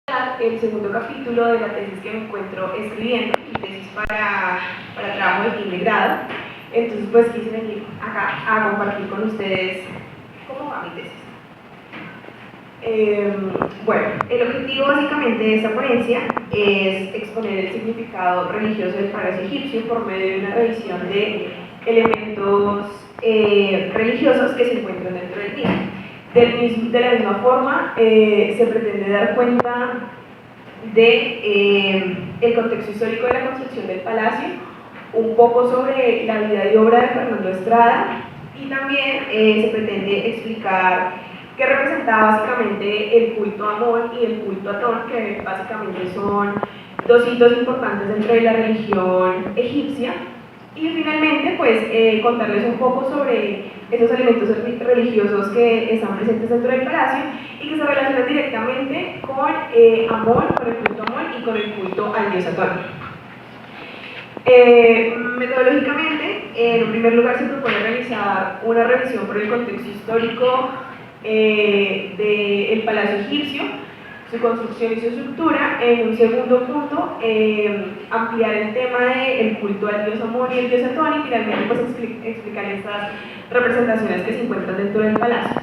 el segundo capítulo de la tesis que me encuentro escribiendo, mi tesis para trabajo de fin de grado. Entonces pues quise venir acá a compartir con ustedes cómo va mi tesis. Bueno, el objetivo básicamente de esta ponencia es exponer el significado religioso del palacio egipcio por medio de una revisión de elementos religiosos que se encuentran dentro del mismo. De la misma forma, se pretende dar cuenta de el contexto histórico de la construcción del palacio, un poco sobre la vida y obra de Fernando Estrada, y también se pretende explicar qué representaba básicamente el culto a Amón y el culto a Atón, que básicamente son dos hitos importantes dentro de la religión egipcia. Y finalmente, pues, contarles un poco sobre esos elementos religiosos que están presentes dentro del palacio y que se relacionan directamente con Amón, con el culto a Amón y con el culto al dios Atón. Metodológicamente, en un primer lugar se propone realizar una revisión por el contexto histórico del palacio egipcio, su construcción y su estructura. En un segundo punto, ampliar el tema del culto al dios Amón y el dios Atón, y finalmente pues, explicar estas representaciones que se encuentran dentro del palacio.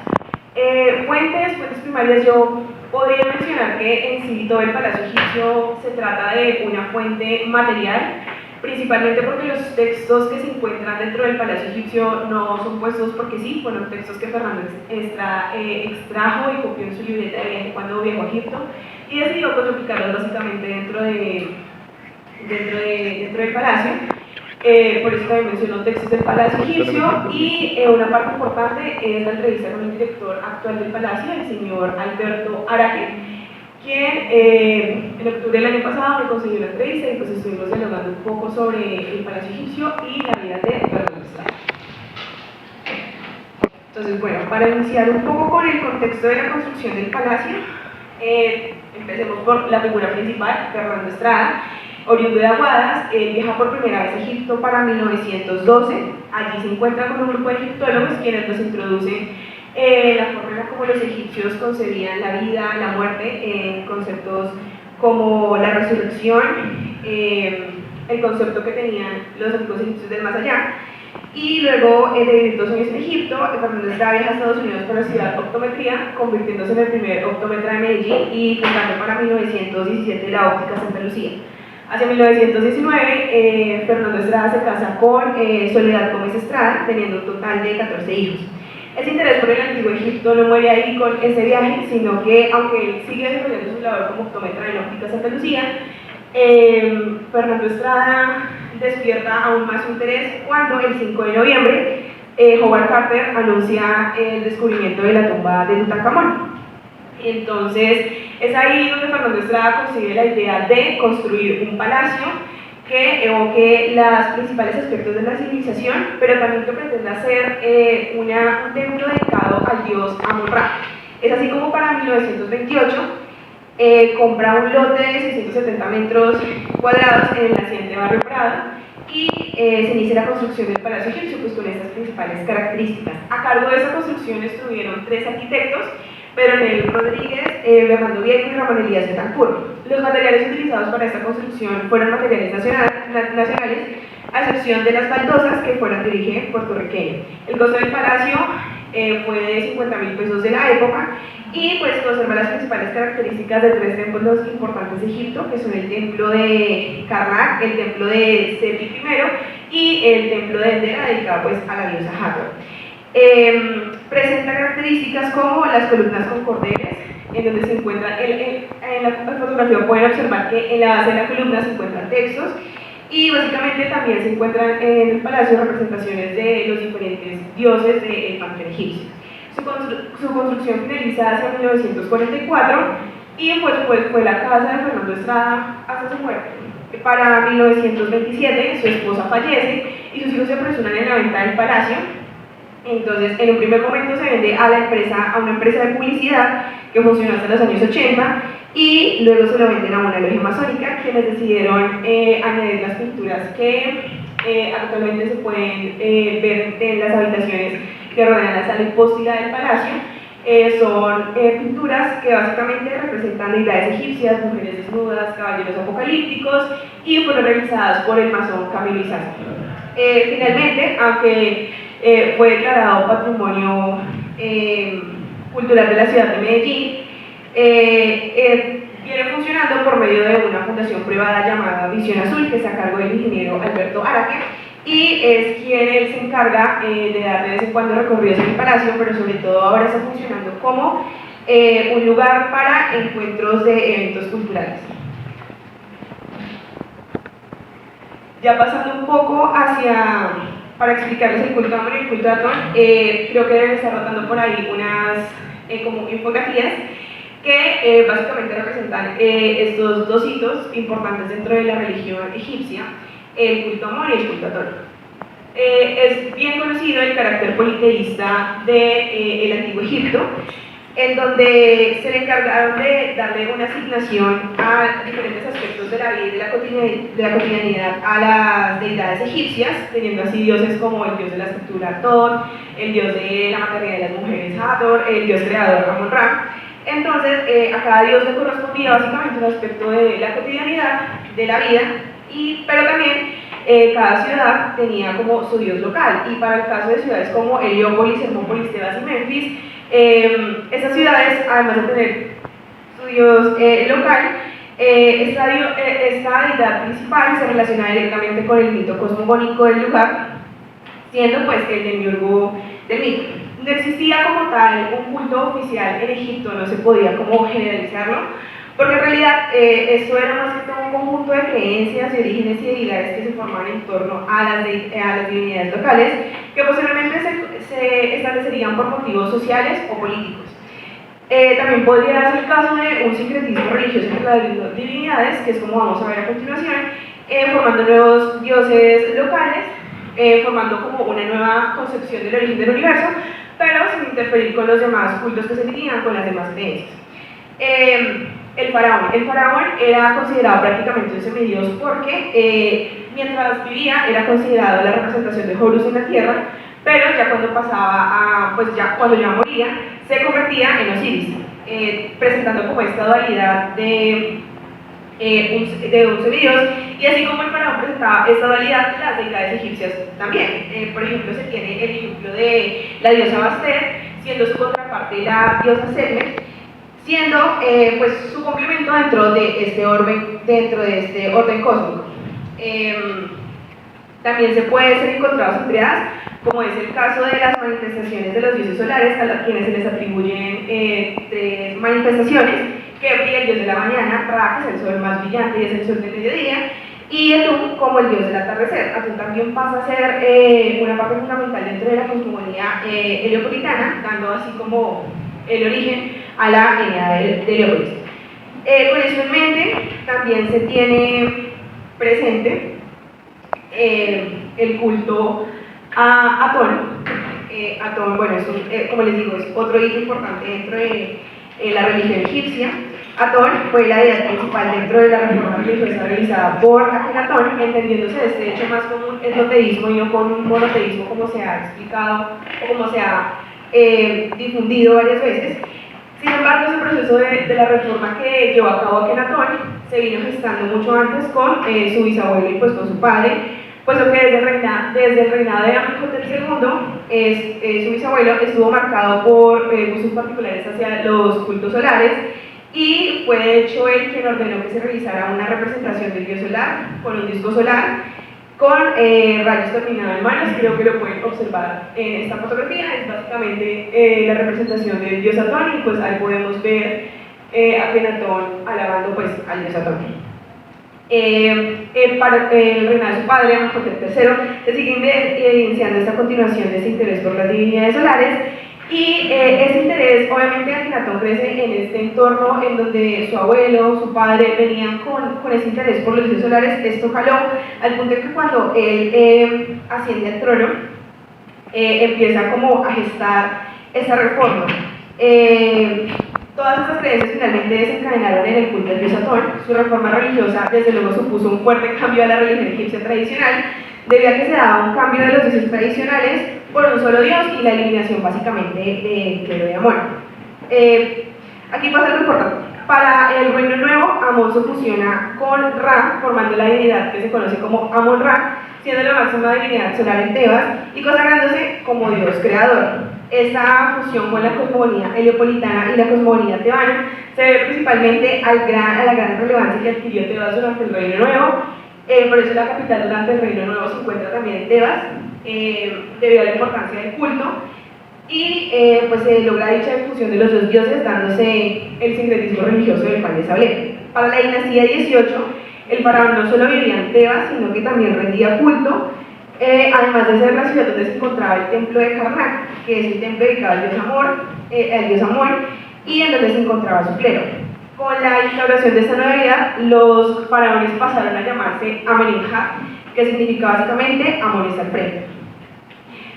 Fuentes primarias, yo podría mencionar que en sí todo el palacio egipcio se trata de una fuente material, principalmente porque los textos que se encuentran dentro del palacio egipcio no son puestos porque sí, fueron textos que Fernando extrajo y copió en su libreta de viaje cuando viajó a Egipto y decidió pues, aplicarlos básicamente dentro del palacio. Por eso también mencionó textos del palacio egipcio, y una parte importante es la entrevista con el director actual del palacio, el señor Alberto Araque, quien en octubre del año pasado me consiguió la entrevista y pues estuvimos dialogando un poco sobre el palacio egipcio y la vida de Fernando Estrada. Entonces, bueno, para iniciar un poco con el contexto de la construcción del palacio, empecemos por la figura principal, Fernando Estrada. Oriundo de Aguadas, viaja por primera vez a Egipto para 1912. Allí se encuentra con un grupo de egiptólogos quienes nos introducen la forma en como los egipcios concebían la vida, la muerte, en conceptos como la resurrección, el concepto que tenían los antiguos egipcios del más allá. Y luego de vivir 2 años en Egipto, Fernando Estrada viaja a Estados Unidos para estudiar optometría, convirtiéndose en el primer optómetra de Medellín y fundando para 1917 la Óptica Santa Lucía. Hacia 1919, Fernando Estrada se casa con Soledad Gómez Estrada, teniendo un total de 14 hijos. Ese interés por el antiguo Egipto no muere ahí con ese viaje, sino que, aunque él sigue desarrollando su labor como optómetra en la Óptica Santa Lucía, Fernando Estrada despierta aún más su interés cuando el 5 de noviembre Howard Carter anuncia el descubrimiento de la tumba de Tutankamón. Entonces es ahí donde Fernando Estrada consigue la idea de construir un palacio que evoque los principales aspectos de la civilización, pero también que pretenda ser un templo dedicado al dios Amon-Ra. Es así como para 1928 compra un lote de 670 metros cuadrados en el naciente Barrio Prado y se inicia la construcción del palacio egipcio pues, con estas principales características. A cargo de esa construcción estuvieron 3 arquitectos, Pedronel Rodríguez, Bernardo Viejo y Ramón Elías Betancourt. Los materiales utilizados para esta construcción fueron materiales nacionales, a excepción de las baldosas que fueron de origen puertorriqueño. El costo del palacio fue de 50.000 pesos de la época y pues conserva las principales características de 3 templos importantes de Egipto, que son el templo de Karnak, el templo de Seti I y el templo de Endera, dedicado pues, a la diosa Hathor. Presenta características como las columnas con cordeles, en donde se encuentran, en la fotografía pueden observar que en la base de la columna se encuentran textos y básicamente también se encuentran en el palacio representaciones de los diferentes dioses del panteón egipcio. Su construcción finaliza hacia 1944 y pues fue la casa de Fernando Estrada hasta su muerte. Para 1927 su esposa fallece y sus hijos se apresuran en la venta del palacio. Entonces, en un primer momento se vende a una empresa de publicidad que funcionó hasta los años 80 y luego se lo venden a una logia masónica, quienes decidieron añadir las pinturas que actualmente se pueden ver en las habitaciones que rodean la sala hipóstila del palacio Son pinturas que básicamente representan deidades egipcias, mujeres desnudas, caballeros apocalípticos y fueron realizadas por el masón Camilo Sastre. Finalmente, aunque fue declarado Patrimonio Cultural de la ciudad de Medellín, viene funcionando por medio de una fundación privada llamada Visión Azul, que está a cargo del ingeniero Alberto Araque, y es quien él se encarga de dar de vez en cuando recorridos en el palacio, pero sobre todo ahora está funcionando como un lugar para encuentros de eventos culturales. Ya pasando un poco para explicarles el culto a Amón y el culto a Atón, creo que deben estar rotando por ahí unas como infografías que básicamente representan estos dos hitos importantes dentro de la religión egipcia, el culto a Amón y el culto a Atón. Es bien conocido el carácter politeísta del antiguo Egipto, en donde se le encargaron de darle una asignación a diferentes aspectos de la vida y de la cotidianidad a las deidades egipcias, teniendo así dioses como el dios de la estructura Atón, el dios de la maternidad de las mujeres Hathor, el dios creador Amon-Ra. Entonces, a cada dios le correspondía básicamente un aspecto de la cotidianidad, de la vida, pero también cada ciudad tenía como su dios local, y para el caso de ciudades como Heliópolis, Hermópolis, Tebas y Memphis, estas ciudades, además de tener su dios local, esta deidad principal se relaciona directamente con el mito cosmogónico del lugar, siendo pues el demiurgo del mito. No existía como tal un culto oficial en Egipto, no se podía como generalizarlo, porque en realidad esto era más que todo un conjunto de creencias y orígenes y deidades que se formaban en torno a las divinidades locales, que posiblemente se establecerían por motivos sociales o políticos. También podría darse el caso de un sincretismo religioso entre las divinidades, que es como vamos a ver a continuación, formando nuevos dioses locales, formando como una nueva concepción del origen del universo, pero sin interferir con los demás cultos que se tenían, con las demás creencias. El faraón era considerado prácticamente un semidios porque mientras vivía era considerado la representación de Horus en la tierra, pero ya cuando cuando ya moría, se convertía en Osiris, presentando como esta dualidad de un semidios, y así como el faraón presentaba esta dualidad, las deidades egipcias también. Por ejemplo, se tiene el ejemplo de la diosa Bastet, siendo su contraparte la diosa Sekhmet, siendo pues su complemento dentro de este orden cósmico. También se puede ser encontrados en triadas, como es el caso de las manifestaciones de los dioses solares, a los quienes se les atribuyen tres manifestaciones, que brilla el dios de la mañana, Ra, que es el sol más brillante y es el sol del mediodía, y Atum como el dios del atardecer. Atum también pasa a ser una parte fundamental dentro de la cosmogonía heliopolitana, dando así como el origen a la Eneada de Heliópolis. Con eso en mente, también se tiene presente el culto a Atón. Atón, bueno, como les digo, es otro hito importante dentro de la religión egipcia. Atón fue la deidad principal dentro de la reforma religiosa realizada por Akenatón, entendiéndose este hecho más como un esoteísmo y no como un monoteísmo, como se ha explicado o como se ha difundido varias veces. Sin embargo, ese proceso de la reforma que llevó a cabo Akenatón se vino gestando mucho antes con su bisabuelo y pues con su padre, puesto que desde el reinado de Amenhotep II, su bisabuelo estuvo marcado por gustos particulares hacia los cultos solares, y fue de hecho él quien ordenó que se realizara una representación del dios solar con un disco solar con rayos terminados en manos. Creo que lo pueden observar en esta fotografía. Es básicamente la representación del dios Atón, y pues ahí podemos ver a Akenatón alabando pues al dios Atón. Para el reinado de su padre, Amenhotep III, se sigue evidenciando esta continuación de este interés por las divinidades solares, y ese interés, obviamente, Akenatón crece en este entorno en donde su abuelo, su padre venían con ese interés por los dioses solares. Esto jaló al punto de que cuando él asciende al trono, empieza como a gestar esa reforma. Todas estas creencias finalmente desencadenaron en el culto del dios Atón. Su reforma religiosa, desde luego, supuso un fuerte cambio a la religión egipcia tradicional, debido a que se daba un cambio de los dioses tradicionales por un solo dios y la eliminación básicamente del clero de Amón. Aquí pasa algo importante. Para el Reino Nuevo, Amon se fusiona con Ra, formando la divinidad que se conoce como Amon-Ra, siendo la máxima divinidad solar en Tebas y consagrándose como Dios creador. Esta fusión con la cosmogonía heliopolitana y la cosmogonía tebana se debe principalmente a la gran relevancia que adquirió Tebas durante el Reino Nuevo. Por eso la capital durante el Reino Nuevo se encuentra también en Tebas, debido a la importancia del culto. Y pues se logra dicha difusión de los dos dioses, dándose el sincretismo religioso del cual les hablé. Para la dinastía 18, el faraón no solo vivía en Tebas, sino que también rendía culto, además de ser la ciudad donde se encontraba el templo de Karnak, que es el templo dedicado al dios Amor, y en donde se encontraba su clero. Con la instauración de esta nueva deidad, los faraones pasaron a llamarse Amenemhat, que significa básicamente Amon está al frente.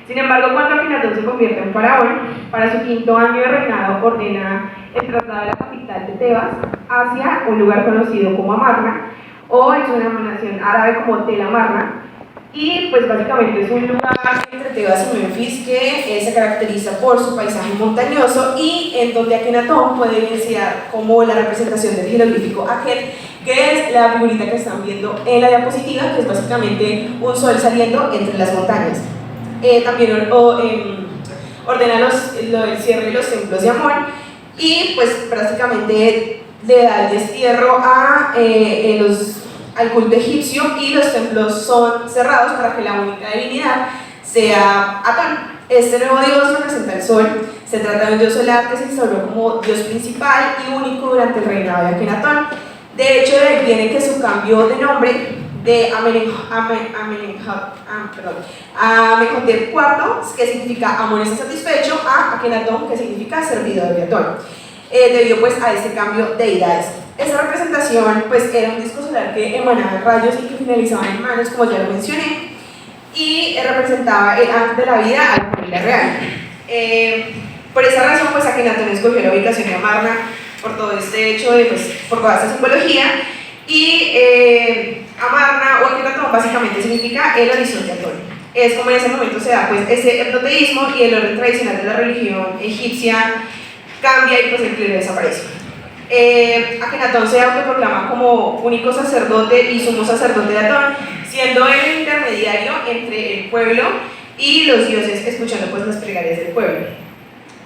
Sin embargo, cuando Akenatón se convierte en faraón, para su quinto año de reinado ordena el traslado de la capital de Tebas hacia un lugar conocido como Amarna, o en su denominación árabe como Tel Amarna, y pues básicamente es un lugar entre Tebas y Menfis que se caracteriza por su paisaje montañoso y en donde Akenatón puede evidenciar como la representación del jeroglífico Akhet, que es la figurita que están viendo en la diapositiva, que es básicamente un sol saliendo entre las montañas. También ordena el cierre de los templos de Amón y pues prácticamente le da el destierro al culto egipcio y los templos son cerrados para que la única divinidad sea Atón. Este nuevo dios representa el sol, se trata de un dios solar que se instauró como dios principal y único durante el reinado de Akenatón. De hecho, de ahí viene que su cambio de nombre de Amenhotep IV, que significa Amón está satisfecho, a Akenatón, que significa servidor de Atón, debido pues a este cambio de deidades. Esta representación pues era un disco solar que emanaba rayos y que finalizaba en manos, como ya lo mencioné, y representaba el antes de la vida a la familia real. Por esa razón pues Akenatón escogió la ubicación de Amarna por todo este hecho, por toda esta simbología, y Amarna o Akenatón básicamente significa el horizonte Atón. Es como en ese momento se da pues ese hipnoteísmo y el orden tradicional de la religión egipcia cambia y pues el clero desaparece. Akenatón se autoproclama como único sacerdote y sumo sacerdote de Atón, siendo el intermediario entre el pueblo y los dioses, escuchando pues las plegarias del pueblo.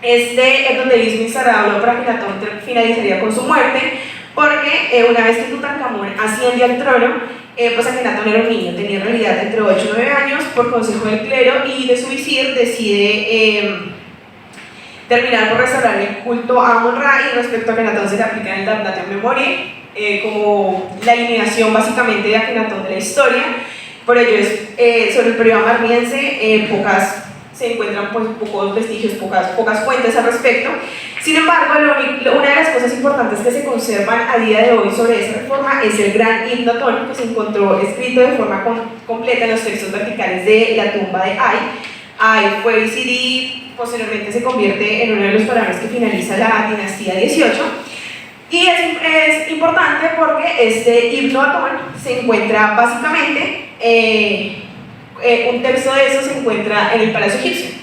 Este hipnoteísmo instaurado para Akenatón finalizaría con su muerte, porque una vez que Tutankamón asciende al trono, pues Akenatón era un niño, tenía en realidad entre 8 y 9 años, por consejo del clero y de su visir decide terminar por restaurar el culto a Amon-Ra, y respecto a Akenatón se le aplica el Damnatio Memoriae, como la eliminación básicamente de Akenatón de la historia. Por ello sobre el periodo amarniense se encuentran pues, pocos vestigios, pocas fuentes al respecto. Sin embargo, una de las cosas importantes que se conservan a día de hoy sobre esta reforma es el gran himno Atón, que se encontró escrito de forma completa en los textos verticales de la tumba de Ay. Ay fue visir y posteriormente se convierte en uno de los faraones que finaliza la dinastía 18. Y es importante porque este himno Atón se encuentra básicamente, un tercio de eso se encuentra en el palacio egipcio.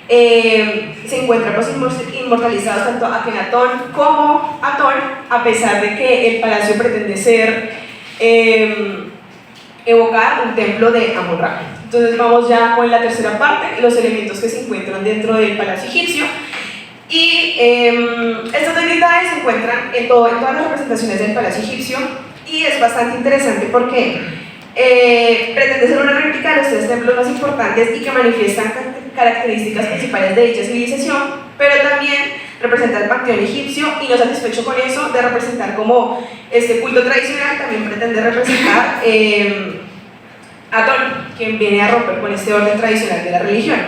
Se encuentran pues, inmortalizados tanto Akenatón como Atón, a pesar de que el palacio pretende ser evocar un templo de Amon-Ra. Entonces vamos ya con la tercera parte, los elementos que se encuentran dentro del palacio egipcio. Y estas deidades se encuentran en todas las representaciones del palacio egipcio, y es bastante interesante porque pretende ser una réplica de los 3 templos más importantes y que manifiestan características principales de dicha civilización, pero también representa el panteón egipcio, y no satisfecho con eso de representar como este culto tradicional, también pretende representar Atón, quien viene a romper con este orden tradicional de la religión.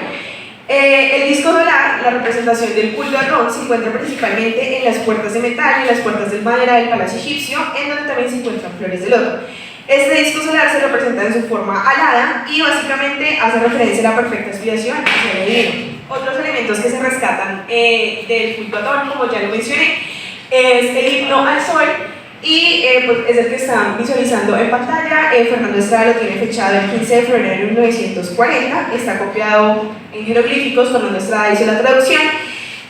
El disco solar, la representación del culto de Atón, se encuentra principalmente en las puertas de metal y en las puertas de madera del palacio egipcio, en donde también se encuentran flores de loto. Este disco solar se representa en su forma alada y básicamente hace referencia a la perfecta aspiración hacia lo divino. Otros elementos que se rescatan del culto a Atón, como ya lo mencioné, es el himno al sol, y pues es el que están visualizando en pantalla. Fernando Estrada lo tiene fechado el 15 de febrero de 1940, está copiado en jeroglíficos, Fernando Estrada hizo la traducción.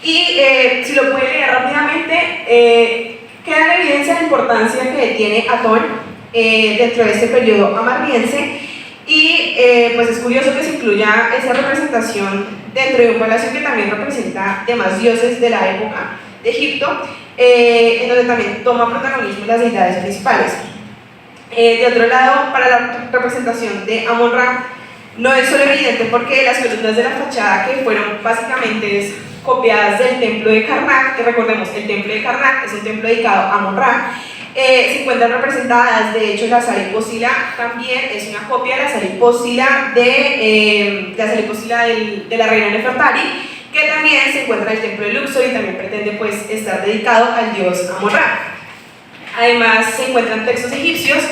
Y si lo puede leer rápidamente, queda en evidencia la importancia que tiene Atón dentro de este periodo amarriense. Y pues es curioso que se incluya esa representación dentro de un palacio que también representa demás dioses de la época de Egipto, en donde también toma protagonismo las deidades principales. De otro lado, para la representación de Amon-Ra, no es solo evidente porque las columnas de la fachada, que fueron básicamente copiadas del templo de Karnak, que recordemos, el templo de Karnak es un templo dedicado a Amon-Ra, se encuentran representadas. De hecho, la sala hipósila también es una copia de la sala hipósila de la reina Nefertari, que también se encuentra en el templo de Luxor y también pretende pues estar dedicado al dios Amon-Ra. Además, se encuentran textos egipcios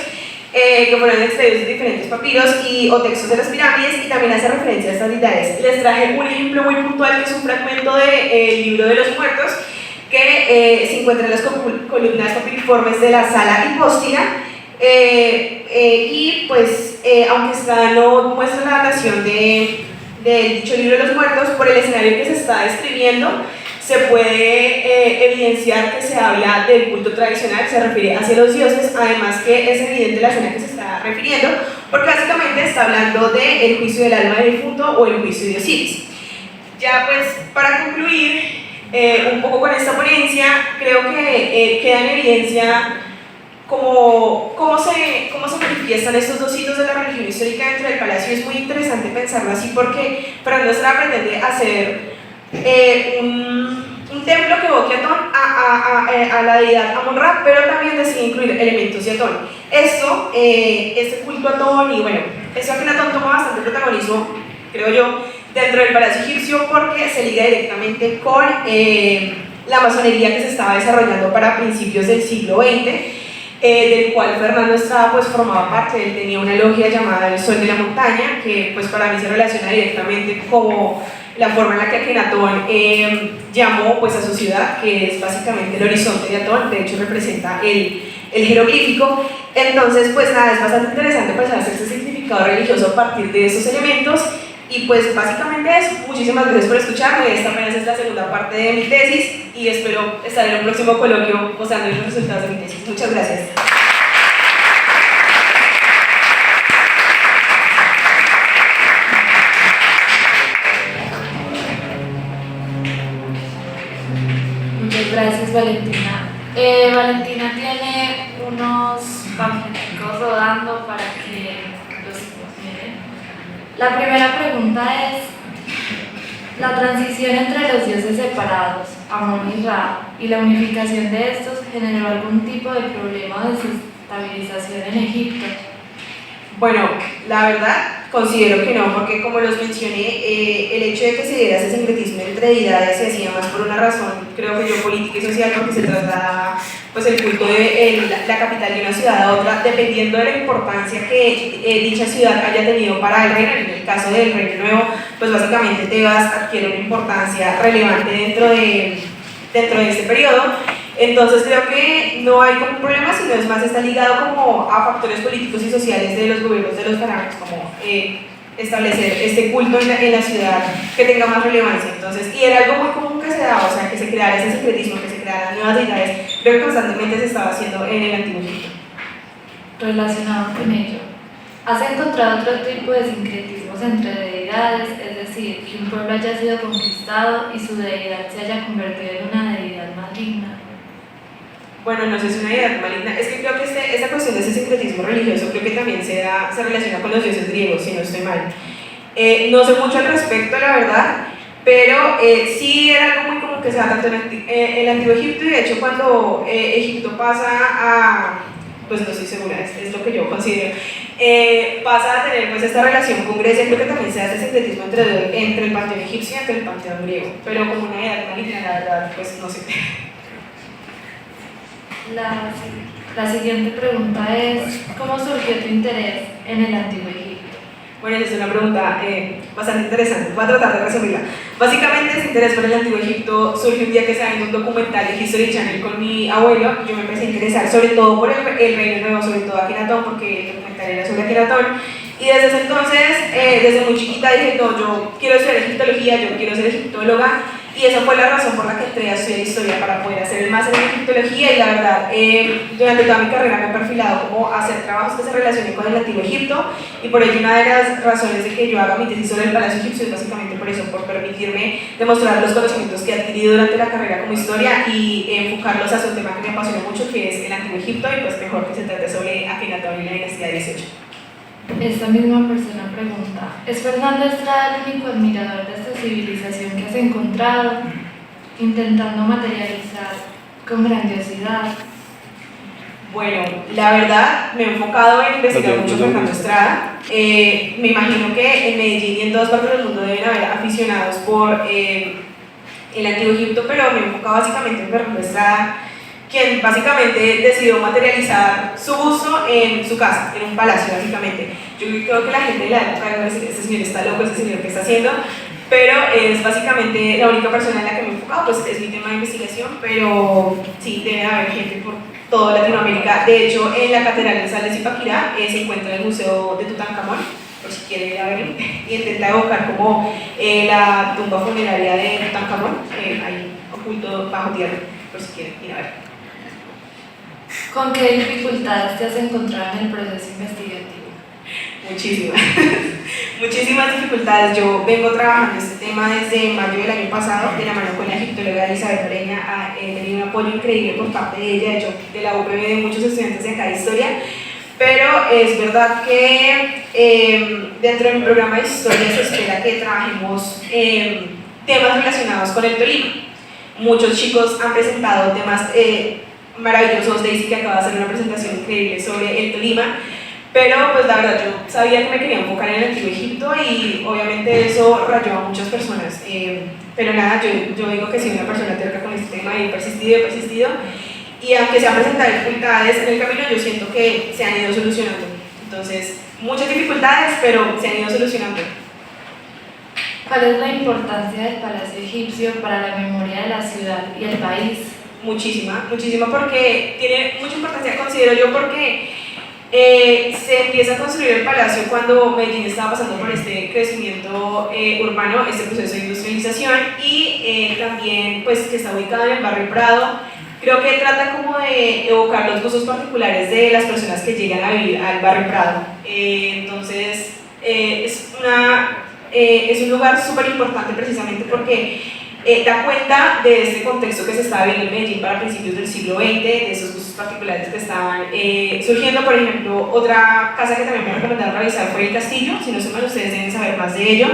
que fueron extraídos de diferentes papiros o textos de las pirámides, y también hace referencia a estas deidades. Les traje un ejemplo muy puntual, que es un fragmento del libro de los muertos, que se encuentra en las columnas papiriformes de la sala hipósila, y pues aunque no muestra la datación del dicho libro de los muertos, por el escenario que se está describiendo se puede evidenciar que se habla del culto tradicional, se refiere hacia los dioses, además que es evidente la escena que se está refiriendo, porque básicamente está hablando del juicio del alma del difunto o el juicio de Osiris. Ya pues, para concluir un poco con esta ponencia, creo que queda en evidencia cómo se manifiestan estos dos hitos de la religión histórica dentro del palacio. Es muy interesante pensarlo así, porque Fernando Estrada pretende hacer un templo que evoque a la deidad Amon-Ra, pero también decide incluir elementos de Atón. Este culto a Atón, y bueno, eso que Atón toma bastante protagonismo, creo yo, dentro del palacio egipcio, porque se liga directamente con la masonería que se estaba desarrollando para principios del siglo XX, del cual Fernando Estrada pues formaba parte. Él tenía una logia llamada El Sol de la Montaña, que pues para mí se relaciona directamente como la forma en la que Akenatón llamó pues a su ciudad, que es básicamente el horizonte de Atón. De hecho representa el jeroglífico. Entonces pues nada, es bastante interesante pues hacer ese significado religioso a partir de esos elementos. Y pues básicamente eso. Muchísimas gracias por escucharme. Esta apenas es la segunda parte de mi tesis y espero estar en un próximo coloquio mostrando los resultados de mi tesis. Muchas gracias. Muchas gracias, Valentina. Valentina tiene unos panfletos rodando para que los miren. La primera pregunta es: la transición entre los dioses separados, Amón y Ra, y la unificación de estos generó algún tipo de problema o desestabilización en Egipto. Bueno, la verdad considero que no, porque como los mencioné, el hecho de que se diera ese sincretismo entre deidades se hacía más por una razón, creo que yo, política y social, porque se trasladaba pues el culto de la capital de una ciudad a otra, dependiendo de la importancia que dicha ciudad haya tenido para el reino. En el caso del Reino Nuevo, pues básicamente Tebas adquiere una importancia relevante dentro de este periodo. Entonces creo que no hay como un problema, sino es más, está ligado como a factores políticos y sociales de los gobiernos de los faraones, como establecer este culto en la ciudad que tenga más relevancia. Entonces, y era algo muy común que se daba, o sea, que se creara ese secretismo, que se crearan nuevas deidades. Creo que constantemente se estaba haciendo en el Antiguo Egipto. Relacionado con ello, ¿has encontrado otro tipo de sincretismos entre deidades? Es decir, que un pueblo haya sido conquistado y su deidad se haya convertido en una deidad maligna. Bueno, no sé si es una deidad maligna, es que creo que esta cuestión de ese sincretismo religioso creo que también se relaciona con los dioses griegos, si no estoy mal. No sé mucho al respecto, la verdad, pero sí era algo muy común que se da tanto en el Antiguo Egipto, y de hecho cuando Egipto pasa a, pues no estoy segura, es lo que yo considero, pasa a tener pues esta relación con Grecia, creo que también se da este sincretismo entre el panteón egipcio y entre el panteón griego, pero como una deidad maligna, la verdad, pues no sé. La siguiente pregunta es: ¿cómo surgió tu interés en el Antiguo Egipto? Bueno, esa es una pregunta bastante interesante, voy a tratar de resumirla. Básicamente ese interés por el Antiguo Egipto surgió un día que estaba viendo un documental de History Channel con mi abuelo, y yo me empecé a interesar sobre todo por el Reino Nuevo, sobre todo Akenatón, porque el documental era sobre Akenatón. Y desde ese entonces, desde muy chiquita dije, no, yo quiero estudiar egiptología, yo quiero ser egiptóloga. y esa fue la razón por la que entré a estudiar historia, para poder hacer el máster en egiptología. Y la verdad, durante toda mi carrera me he perfilado como a hacer trabajos que se relacionen con el Antiguo Egipto, y por ello una de las razones de que yo haga mi tesis sobre el Palacio Egipcio es básicamente por eso, por permitirme demostrar los conocimientos que he adquirido durante la carrera como historia y enfocarlos hacia un tema que me apasiona mucho, que es el Antiguo Egipto, y pues mejor que se trate sobre Akenatón y la dinastía 18. Esta misma persona pregunta, ¿es Fernando Estrada el único admirador de esta civilización que has encontrado, intentando materializar con grandiosidad? Bueno, la verdad me he enfocado en investigar mucho Fernando Estrada. Me imagino que en Medellín y en todas partes del mundo deben haber aficionados por el Antiguo Egipto, pero me he enfocado básicamente en Fernando Estrada, quien básicamente decidió materializar su uso en su casa, en un palacio básicamente. Yo creo que la gente de la época va a decir, este señor está loco, este señor, ¿qué está haciendo? Pero es básicamente la única persona en la que me he enfocado, pues es mi tema de investigación, pero sí, debe haber gente por toda Latinoamérica. De hecho, en la Catedral de Sal de Zipaquirá se encuentra el Museo de Tutankamón, por si quieren ir a verlo, y intenta evocar como la tumba funeraria de Tutankamón, ahí oculto bajo tierra, por si quieren ir a verlo. ¿Con qué dificultades te has encontrado en el proceso investigativo? Muchísimas, muchísimas dificultades. Yo vengo trabajando este tema desde mayo del año pasado, de la mano con la egiptóloga Elizabeth Breña. He tenido un apoyo increíble por parte de ella, de hecho, de la UPB, de muchos estudiantes de acá de historia. Pero es verdad que dentro de mi programa de historia se espera que trabajemos temas relacionados con el Tolima. Muchos chicos han presentado temas maravillosos. Daisy, que acaba de hacer una presentación increíble sobre el Tolima, pero pues la verdad yo sabía que me quería enfocar en el Antiguo Egipto y obviamente eso rayó a muchas personas, pero nada, yo digo que soy una persona terca con este tema y he persistido, y aunque se han presentado dificultades en el camino, yo siento que se han ido solucionando. Entonces, muchas dificultades, pero se han ido solucionando. ¿Cuál es la importancia del Palacio Egipcio para la memoria de la ciudad y el país? Muchísima, porque tiene mucha importancia, considero yo, porque se empieza a construir el palacio cuando Medellín estaba pasando por este crecimiento urbano, este proceso de industrialización, y también pues que está ubicado en el barrio Prado. Creo que trata como de evocar los gustos particulares de las personas que llegan a vivir al barrio Prado. Entonces es un lugar súper importante precisamente porque da cuenta de este contexto que se estaba viviendo en Medellín para principios del siglo XX, de esos gustos particulares que estaban surgiendo. Por ejemplo, otra casa que también me recomendaron revisar fue el Castillo, si no se mal, ustedes deben saber más de ello,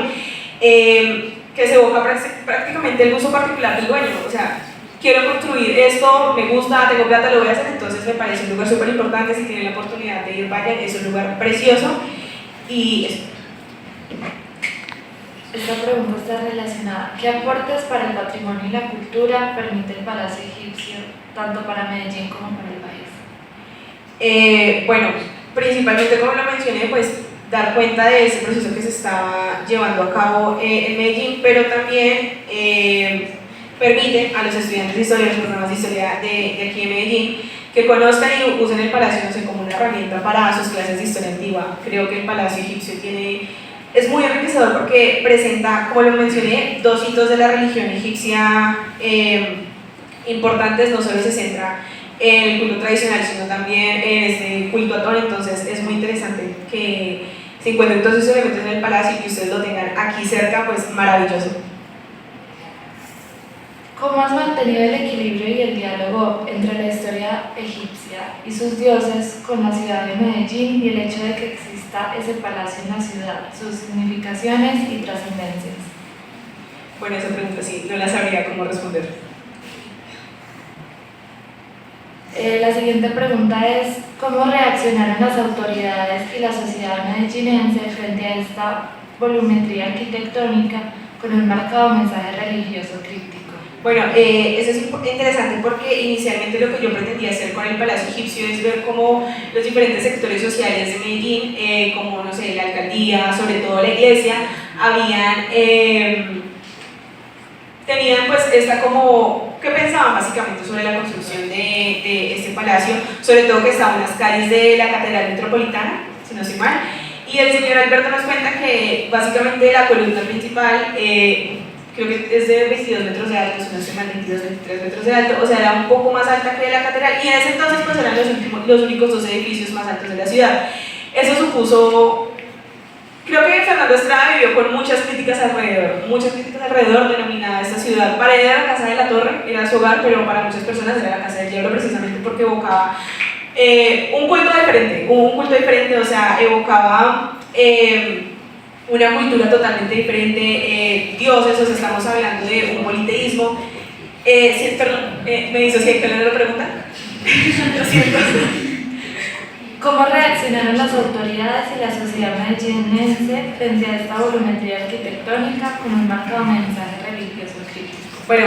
que se evoca prácticamente el gusto particular del dueño. O sea, quiero construir esto, me gusta, tengo plata, lo voy a hacer. Entonces me parece un lugar súper importante. Si tienen la oportunidad de ir, vayan, es un lugar precioso. Y eso. Esta pregunta está relacionada. ¿Qué aportes para el patrimonio y la cultura permite el Palacio Egipcio, tanto para Medellín como para el país? Bueno, principalmente, como lo mencioné, pues dar cuenta de ese proceso que se estaba llevando a cabo en Medellín, pero también permite a los estudiantes de historia, los programas de historia de aquí en Medellín, que conozcan y usen el Palacio, no sé, como una herramienta para sus clases de historia antigua. Creo que el Palacio Egipcio es muy enriquecedor porque presenta, como lo mencioné, dos hitos de la religión egipcia importantes. No solo se centra en el culto tradicional, sino también en este culto a Atón. Entonces es muy interesante que se encuentren todos esos elementos en el palacio y que ustedes lo tengan aquí cerca, pues maravilloso. ¿Cómo has mantenido el equilibrio y el diálogo entre la historia egipcia y sus dioses con la ciudad de Medellín y el hecho de que exista ese palacio en la ciudad, sus significaciones y trascendencias? Bueno, esa pregunta sí, no la sabría cómo responder. La siguiente pregunta es: ¿cómo reaccionaron las autoridades y la sociedad medellinense frente a esta volumetría arquitectónica con un marcado mensaje religioso críptico? Bueno, eso es interesante porque inicialmente lo que yo pretendía hacer con el Palacio Egipcio es ver cómo los diferentes sectores sociales de Medellín, como, no sé, la alcaldía, sobre todo la iglesia, tenían pues ¿qué pensaban básicamente sobre la construcción de este palacio? Sobre todo que estaban en las calles de la Catedral Metropolitana, si no estoy mal, y el señor Alberto nos cuenta que básicamente la columna principal creo que es de 22 metros de alto, si no estoy mal, 22, 23 metros de alto, o sea, era un poco más alta que la catedral, y en ese entonces pues eran los únicos dos edificios más altos de la ciudad. Eso supuso, creo que Fernando Estrada vivió con muchas críticas alrededor, denominada esta ciudad. Para él era la Casa de la Torre, era su hogar, pero para muchas personas era la Casa del Diablo, precisamente porque evocaba un culto diferente, o sea, evocaba una cultura totalmente diferente, dioses, o sea, estamos hablando de un politeísmo. Me dice si que le lo pregunta. Lo siento. ¿Cómo reaccionaron las autoridades y la sociedad medellinense frente a esta volumetría arquitectónica con un marcado mensaje religioso crítico? Bueno,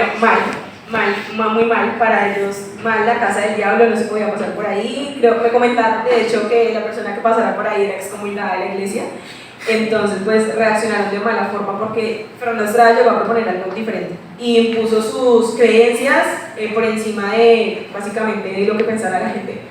muy mal para ellos, mal. La Casa del Diablo, no se podía pasar por ahí. Me comentaron de hecho que la persona que pasara por ahí era excomulgada de la iglesia. Entonces pues reaccionaron de mala forma porque Fernando Estrada llegó a proponer algo diferente y impuso sus creencias por encima de básicamente de lo que pensara la gente.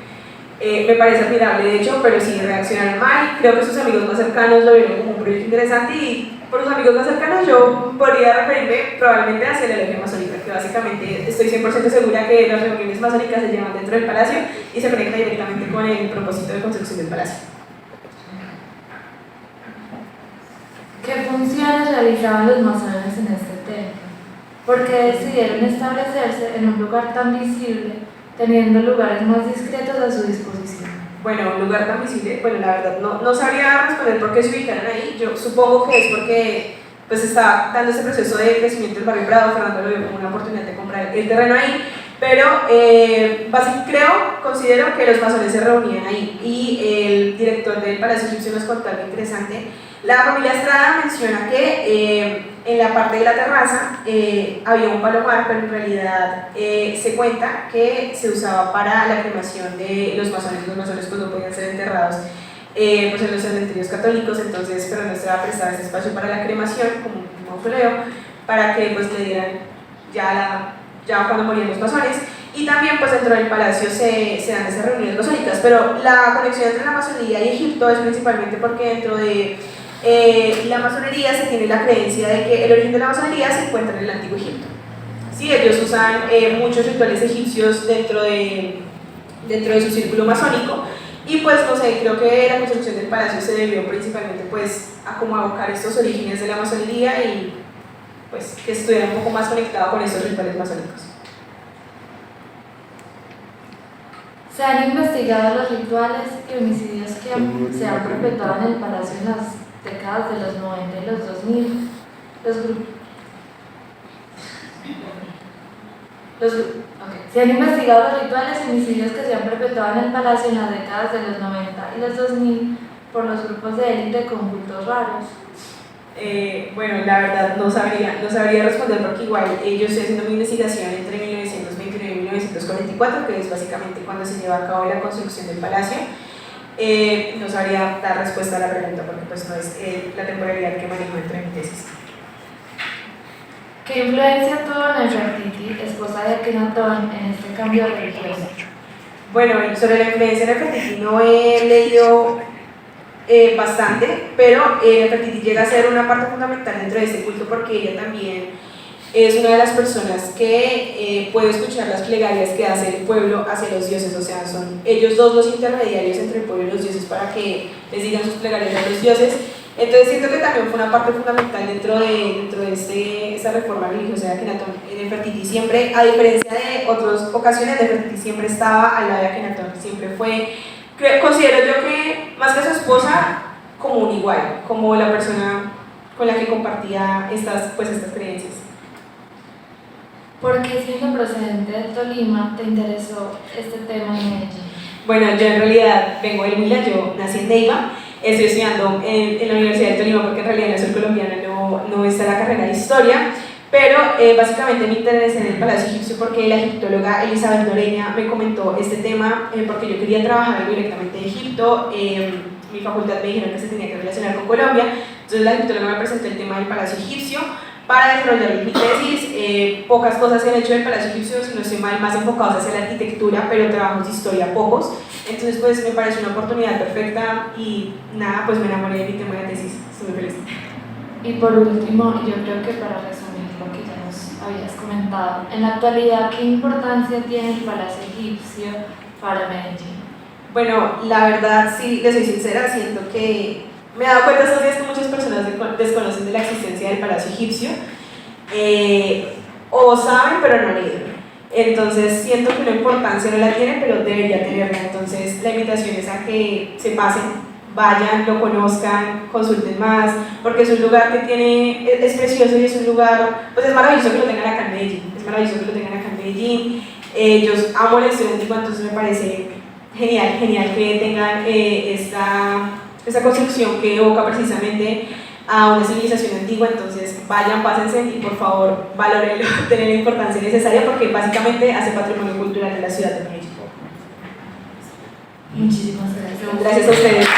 Me parece admirable de hecho, pero sí reaccionaron mal. Creo que sus amigos más cercanos lo vieron como un proyecto interesante, y por los amigos más cercanos yo podría referirme probablemente hacia la logia masónica, que básicamente estoy 100% segura que las reuniones masónicas se llevan dentro del palacio y se conecta directamente con el propósito de construcción del palacio. ¿Qué funciones realizaban los masones en este templo? ¿Por qué decidieron establecerse en un lugar tan visible, teniendo lugares más discretos a su disposición? Bueno, un lugar tan visible, bueno, la verdad no sabría responder por qué se ubicaron ahí. Yo supongo que es porque pues está dando ese proceso de crecimiento del barrio Prado. Fernando lo vio como una oportunidad de comprar el terreno ahí, pero considero que los masones se reunían ahí, y el director del Palacio Egipcio nos contó algo interesante. La familia Estrada menciona que en la parte de la terraza había un palomar, pero en realidad se cuenta que se usaba para la cremación de los masones. Los masones pues no podían ser enterrados pues en los cementerios católicos, entonces Fernando Estrada prestaba ese espacio para la cremación como un mausoleo, para que pues le dieran ya cuando morían los masones. Y también pues dentro del palacio se dan esas reuniones masónicas, pero la conexión entre la masonería y Egipto es principalmente porque dentro de la masonería se tiene la creencia de que el origen de la masonería se encuentra en el antiguo Egipto. Sí, ellos usan muchos rituales egipcios dentro de su círculo masónico, y pues no sé, creo que la construcción del palacio se debió principalmente pues a como abocar estos orígenes de la masonería y pues que estuviera un poco más conectado con esos rituales masónicos. ¿Se han investigado los rituales y homicidios que se han perpetuado en el palacio en las décadas de los 90 y los 2000? Se han investigado los rituales y homicidios que se han perpetuado en el palacio en las décadas de los 90 y los 2000 por los grupos de élite con cultos raros. Bueno, la verdad no sabría responder, porque igual yo estoy haciendo mi investigación entre 1929 y 1944, que es básicamente cuando se lleva a cabo la construcción del palacio. No sabría dar respuesta a la pregunta porque pues no es la temporalidad que manejo dentro de mi tesis. ¿Qué influencia tuvo Nefertiti, esposa de Akenatón, en este cambio religioso? Bueno, sobre la influencia de Nefertiti no he leído bastante, pero Nefertiti llega a ser una parte fundamental dentro de este culto porque ella también es una de las personas que puede escuchar las plegarias que hace el pueblo hacia los dioses, o sea, son ellos dos los intermediarios entre el pueblo y los dioses para que les digan sus plegarias a los dioses. Entonces siento que también fue una parte fundamental dentro de esta reforma religiosa de Akenatón. Nefertiti siempre, a diferencia de otras ocasiones, Nefertiti siempre estaba al lado de Akenatón, siempre fue, considero yo que más que su esposa, como un igual, como la persona con la que compartía estas creencias. ¿Por qué, siendo procedente de Tolima, te interesó este tema en Medellín? Bueno, yo en realidad vengo del Huila, yo nací en Neiva, estoy estudiando en la Universidad de Tolima porque en realidad en la sur colombiana no está la carrera de historia, pero básicamente me interesé en el Palacio Egipcio porque la egiptóloga Elizabeth Noreña me comentó este tema porque yo quería trabajar algo directamente de Egipto. Mi facultad me dijeron que se tenía que relacionar con Colombia, entonces la egiptóloga me presentó el tema del Palacio Egipcio para desarrollar mi tesis. Pocas cosas se han hecho del Palacio Egipcio, si no estoy mal, más enfocados hacia la arquitectura, pero trabajos de historia pocos. Entonces pues me pareció una oportunidad perfecta y nada, pues me enamoré de mi tema de tesis, estoy muy feliz. Y por último, yo creo que para resumirlo, habías comentado. En la actualidad, ¿qué importancia tiene el Palacio Egipcio para Medellín? Bueno, la verdad, sí, le soy sincera, siento que me he dado cuenta estos días que muchas personas desconocen de la existencia del Palacio Egipcio, o saben pero no han ido. Entonces siento que una importancia no la tiene, pero debería tenerla. Entonces la invitación es a que se pasen, vayan, lo conozcan, consulten más, porque es un lugar que tiene, es precioso y es un lugar, pues es maravilloso que lo tengan acá en Medellín, es maravilloso que lo tengan acá en Medellín. Yo amo la historia antigua, entonces me parece genial, genial que tengan esta construcción que evoca precisamente a una civilización antigua. Entonces vayan, pásense y por favor valórenlo, tener la importancia necesaria porque básicamente hace patrimonio cultural de la ciudad de México. Muchísimas gracias. Gracias a ustedes.